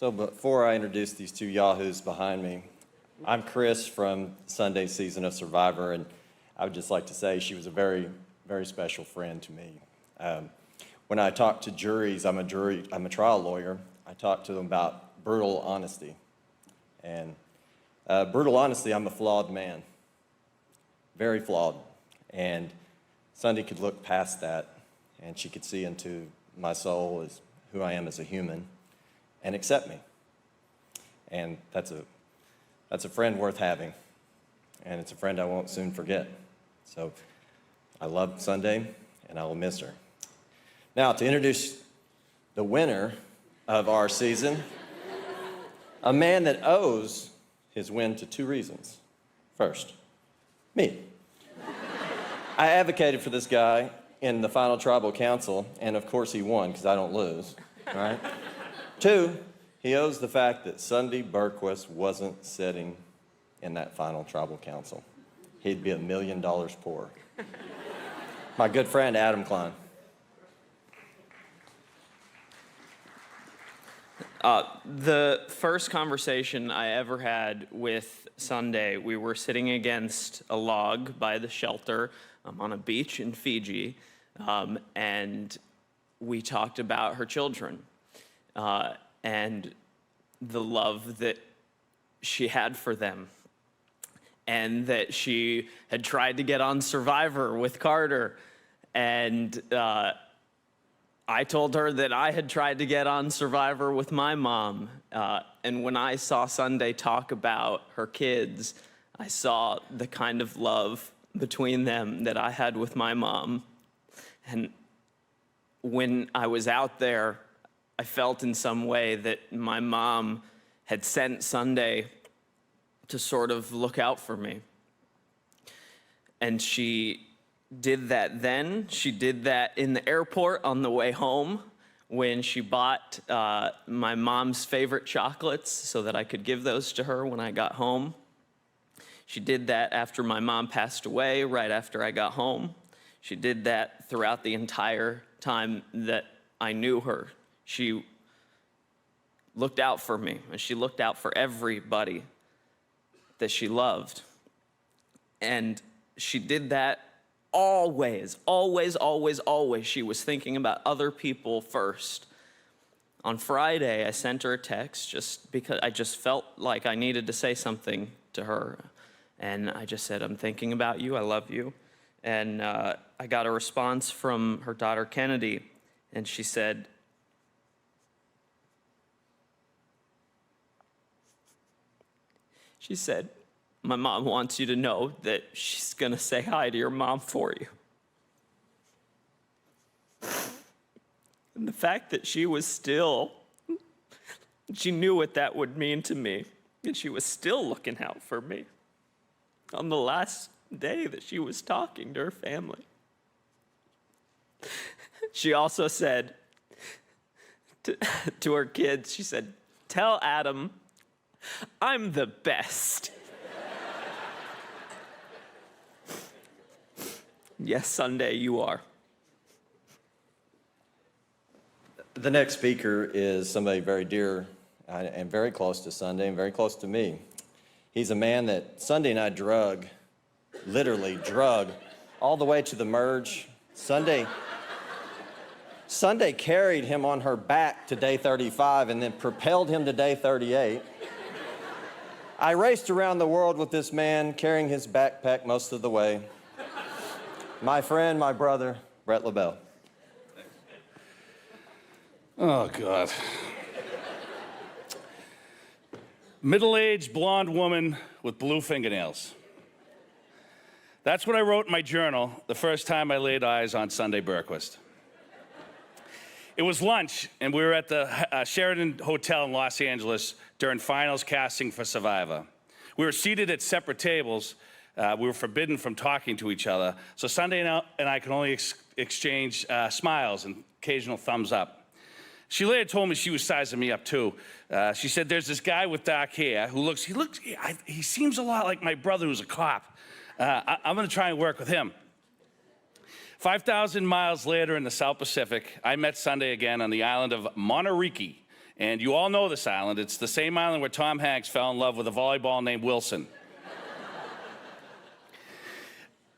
So before I introduce these two yahoos behind me, I'm Chris from Sunday season of Survivor, and I would just like to say she was a very, very special friend to me. When I talk to juries, I'm a trial lawyer. I talk to them about brutal honesty. And brutal honesty, I'm a flawed man, very flawed. And Sunday could look past that, and she could see into my soul as who I am as a human and accept me. And that's a friend worth having, and it's a friend I won't soon forget. So I love Sunday, and I will miss her. Now, to introduce the winner of our season, a man that owes his win to two reasons. First, me. I advocated for this guy in the final tribal council, and of course he won, because I don't lose, all right? Two, he owes the fact that Sunday Burquest wasn't sitting in that final tribal council. He'd be $1 million poorer. My good friend, Adam Klein. The first conversation I ever had with Sunday, we were sitting against a log by the shelter on a beach in Fiji, and we talked about her children and the love that she had for them, and that she had tried to get on Survivor with Carter, and I told her that I had tried to get on Survivor with my mom, and when I saw Sunday talk about her kids, I saw the kind of love between them that I had with my mom. And when I was out there, I felt in some way that my mom had sent Sunday to sort of look out for me. And she did that then. She did that in the airport on the way home when she bought my mom's favorite chocolates so that I could give those to her when I got home. She did that after my mom passed away, right after I got home. She did that throughout the entire time that I knew her. She looked out for me, and she looked out for everybody that she loved. And she did that always, always, always, always. She was thinking about other people first. On Friday, I sent her a text just because I just felt like I needed to say something to her. And I just said, I'm thinking about you, I love you. And I got a response from her daughter, Kennedy, and she said, my mom wants you to know that she's gonna say hi to your mom for you. And the fact that she knew what that would mean to me, and she was still looking out for me on the last day that she was talking to her family. She also said to her kids, she said, tell Adam, I'm the best. Yes, Sunday, you are. The next speaker is somebody very dear and very close to Sunday and very close to me. He's a man that Sunday and I literally drug, all the way to the merge. Sunday carried him on her back to day 35 and then propelled him to day 38. I raced around the world with this man, carrying his backpack most of the way. My friend, my brother, Bret LaBelle. Oh, God. Middle-aged blonde woman with blue fingernails. That's what I wrote in my journal the first time I laid eyes on Sunday Burquest. It was lunch, and we were at the Sheraton Hotel in Los Angeles during finals casting for Survivor. We were seated at separate tables. We were forbidden from talking to each other, so Sunday and I could only exchange smiles and occasional thumbs up. She later told me she was sizing me up too. She said, there's this guy with dark hair who he seems a lot like my brother who's a cop. I'm gonna try and work with him. 5,000 miles later in the South Pacific, I met Sunday again on the island of Monterey And you all know this island. It's the same island where Tom Hanks fell in love with a volleyball named Wilson.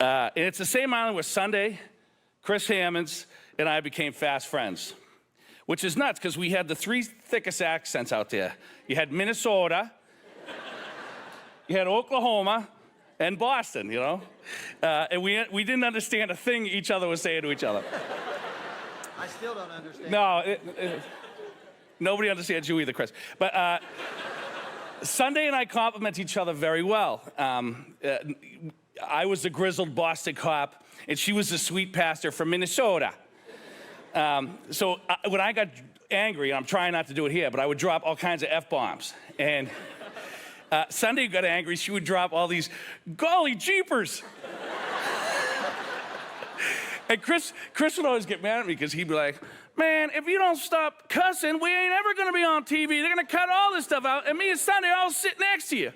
And it's the same island where Sunday, Chris Hammons, and I became fast friends, which is nuts because we had the three thickest accents out there. You had Minnesota, you had Oklahoma, and Boston, you know? And we didn't understand a thing each other was saying to each other. I still don't understand. No, nobody understands you either, Chris. But Sunday and I compliment each other very well. I was the grizzled Boston cop, and she was the sweet pastor from Minnesota. So when I got angry, and I'm trying not to do it here, but I would drop all kinds of F-bombs. And Sunday got angry, she would drop all these, golly jeepers. And Chris would always get mad at me because he'd be like, man, if you don't stop cussing, we ain't ever gonna be on TV. They're gonna cut all this stuff out, and me and Sunday all sit next to you.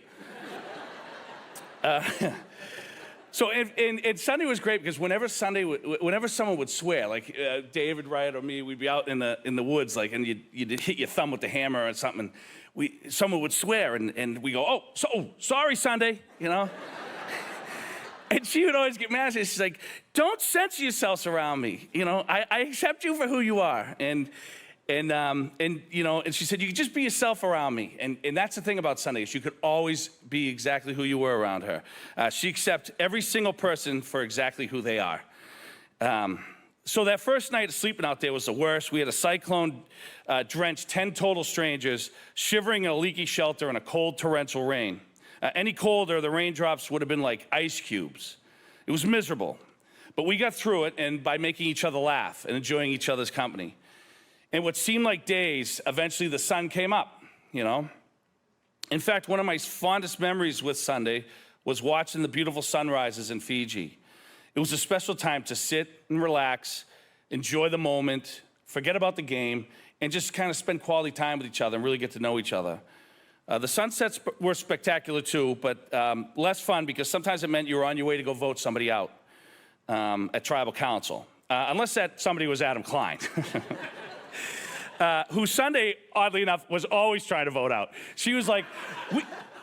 So and Sunday was great because whenever someone would swear, like David Wright or me, we'd be out in the woods, like, and you'd hit your thumb with the hammer or something. Someone would swear, and we go, sorry, Sunday, you know. And she would always get mad at us. She's like, don't censor yourselves around me. You know, I accept you for who you are. And you know, and she said, you can just be yourself around me. And that's the thing about Sunday, is you could always be exactly who you were around her. She accepts every single person for exactly who they are. So that first night of sleeping out there was the worst. We had a cyclone drenched 10 total strangers shivering in a leaky shelter in a cold torrential rain. Any colder, the raindrops would have been like ice cubes. It was miserable. But we got through it, and by making each other laugh and enjoying each other's company. And what seemed like days, eventually the sun came up, you know? In fact, one of my fondest memories with Sunday was watching the beautiful sunrises in Fiji. It was a special time to sit and relax, enjoy the moment, forget about the game, and just kind of spend quality time with each other and really get to know each other. The sunsets were spectacular too, but less fun because sometimes it meant you were on your way to go vote somebody out at tribal council. Unless that somebody was Adam Klein, who Sunday, oddly enough, was always trying to vote out. She was like,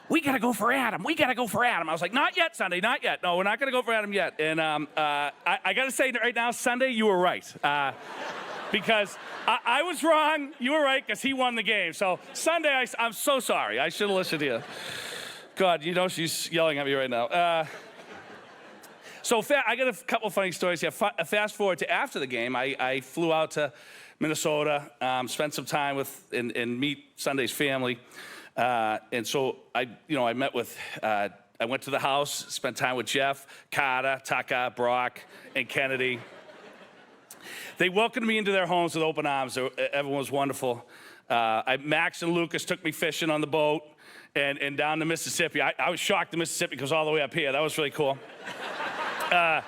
we gotta go for Adam, we gotta go for Adam. I was like, not yet, Sunday, not yet. No, we're not gonna go for Adam yet. And I gotta say right now, Sunday, you were right. Because I was wrong, you were right, because he won the game. So Sunday, I'm so sorry. I should have listened to you. God, you know she's yelling at me right now. So I got a couple funny stories here. Fast forward to after the game, I flew out to Minnesota, spent some time with and meet Sunday's family. And so I met with, I went to the house, spent time with Jeff, Carter, Tucker, Brock, and Kennedy. They welcomed me into their homes with open arms. Everyone was wonderful. Max and Lucas took me fishing on the boat and down to Mississippi. I was shocked the Mississippi goes all the way up here. That was really cool. And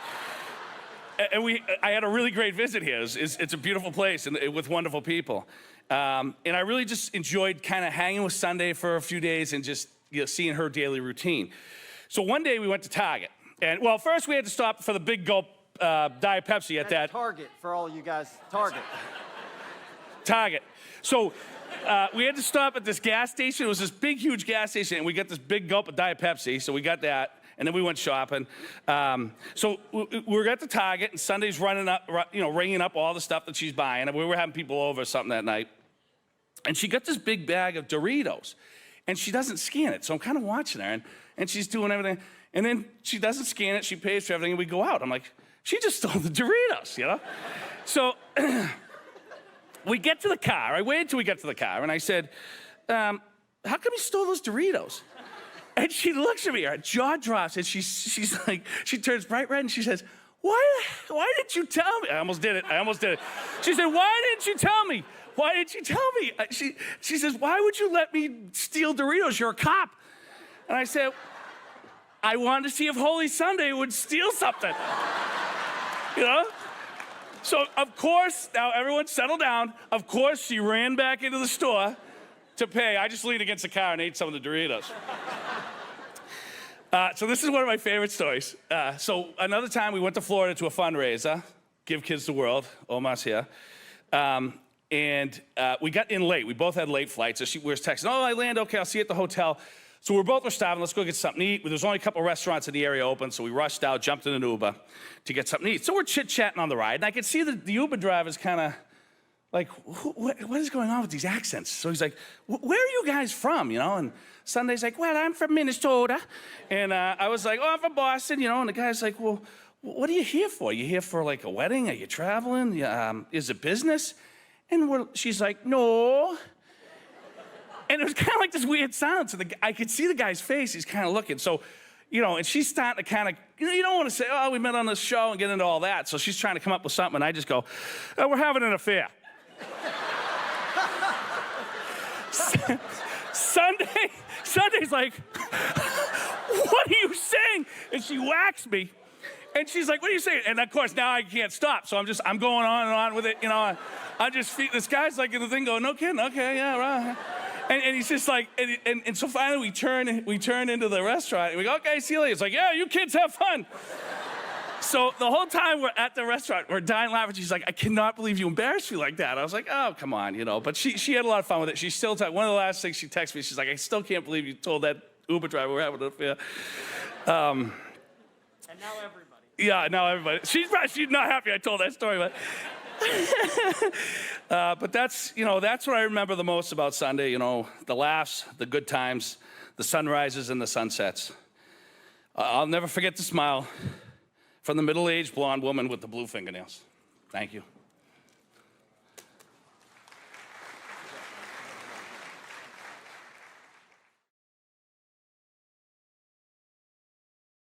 I had a really great visit here. It's a beautiful place and with wonderful people. And I really just enjoyed kind of hanging with Sunday for a few days and just seeing her daily routine. So one day we went to Target. And well, first we had to stop for the Big Gulp Diet Pepsi at that. Target for all you guys. Target. So we had to stop at this gas station. It was this big, huge gas station, and we got this big gulp of Diet Pepsi. So we got that, and then we went shopping. So we were at the Target, and Sunday's ringing up all the stuff that she's buying. And we were having people over or something that night, and she got this big bag of Doritos, and she doesn't scan it. So I'm kind of watching her, and she's doing everything, and then she doesn't scan it. She pays for everything, and we go out. I'm like, she just stole the Doritos, you know? So we get to the car. I waited till we got to the car, and I said, how come you stole those Doritos? And she looks at me, her jaw drops, and she's like, she turns bright red, and she says, why didn't you tell me? I almost did it. She said, why didn't you tell me? Why didn't you tell me? She says, why would you let me steal Doritos? You're a cop. And I said, I wanted to see if Holy Sunday would steal something. You know? So, of course, now everyone settle down. Of course, she ran back into the store to pay. I just leaned against the car and ate some of the Doritos. So this is one of my favorite stories. So another time we went to Florida to a fundraiser, Give Kids the World, almost here. And we got in late. We both had late flights. So we were texting, oh, I land, okay, I'll see you at the hotel. So we both were starving, let's go get something to eat. There's only a couple restaurants in the area open, so we rushed out, jumped in an Uber to get something to eat. So we're chit-chatting on the ride, and I could see the Uber driver's kind of like, what is going on with these accents? So he's like, where are you guys from, you know? And Sunday's like, well, I'm from Minnesota. And I was like, oh, I'm from Boston, you know? And the guy's like, well, what are you here for? You here for like a wedding? Are you traveling? Is it business? And she's like, no. And it was kind of like this weird silence. And I could see the guy's face. He's kind of looking. So, you know, and she's starting to kind of, you don't want to say, oh, we met on this show and get into all that. So she's trying to come up with something. And I just go, oh, we're having an affair. Sunday's like, what are you saying? And she whacks me. And she's like, what are you saying? And of course, now I can't stop. So I'm going on and on with it. You know, I just feel, this guy's like in the thing going, no kidding, okay, yeah, right. And he's just like, and so finally we turn into the restaurant. And we go, okay, see you later. It's like, yeah, you kids have fun. So the whole time we're at the restaurant, we're dying laughing. She's like, I cannot believe you embarrassed me like that. I was like, oh, come on, you know. But she had a lot of fun with it. She still, one of the last things she texted me, she's like, I still can't believe you told that Uber driver we're having an affair. And now everybody. Yeah, now everybody. She's not happy I told that story, but that's what I remember the most about Sunday. You know, the laughs, the good times, the sunrises and the sunsets. I'll never forget the smile from the middle-aged blonde woman with the blue fingernails. Thank you.